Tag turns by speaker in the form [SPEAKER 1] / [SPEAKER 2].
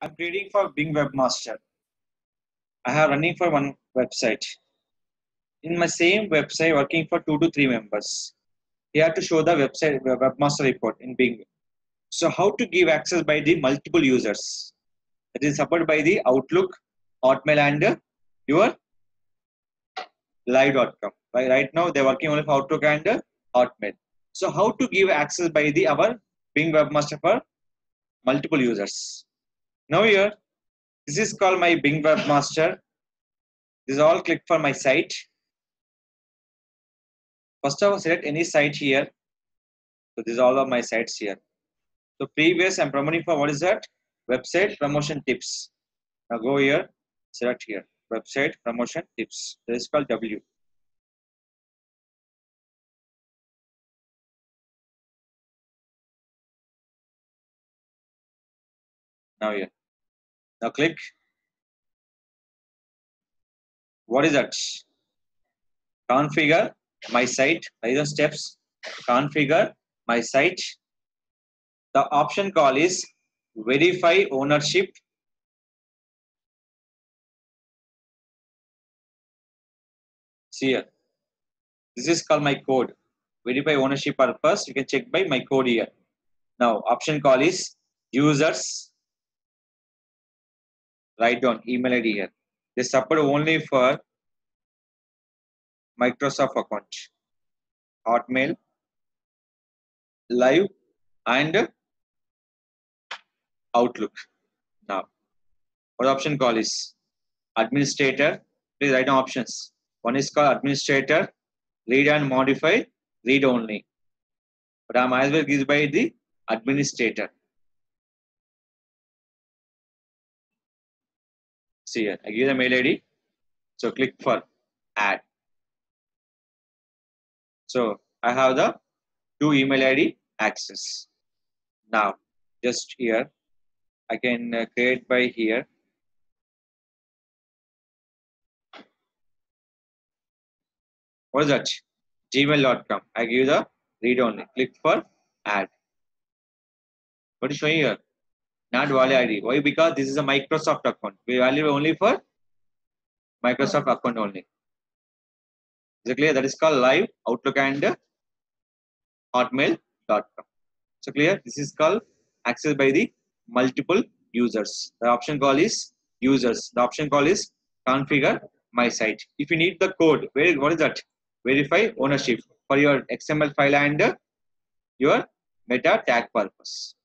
[SPEAKER 1] I'm creating for Bing Webmaster. I have running for one website. In my same website, working for 2 to 3 members. Here to show the website webmaster report in Bing. So how to give access by the multiple users? It is supported by the Outlook, Hotmail, and your live.com. Right now, they're working only for Outlook and Hotmail. So how to give access by the our Bing Webmaster for multiple users? Now here, this is called my Bing Webmaster. This is all click for my site. First of all, select any site here. So this is all of my sites here. So previous I'm promoting for what is that? Website promotion tips. Now go here, select here. Website promotion tips. This is called W. Now here. Now click. What is that? Configure my site. These are steps. Configure my site. The option call is verify ownership. See here. This is called my code. Verify ownership purpose. You can check by my code here. Now option call is users. Write down email ID here. They support only for Microsoft account, Hotmail, Live, and Outlook. Now, what option call is administrator. Please write down options. One is called administrator, read and modify, read only. But I might as well give by the administrator. See here, I give the mail ID. So click for add. So I have the 2 email ID access. Now, just here, I can create by here. What is that? Gmail.com. I give the read only. Click for add. What is showing here? Not valid ID. Why? Because this is a Microsoft account. We value only for Microsoft account only. Is it clear? That is called live, Outlook, and Hotmail.com. So clear? This is called access by the multiple users. The option call is users. The option call is configure my site. If you need the code, what is that? Verify ownership for your XML file and your meta tag purpose.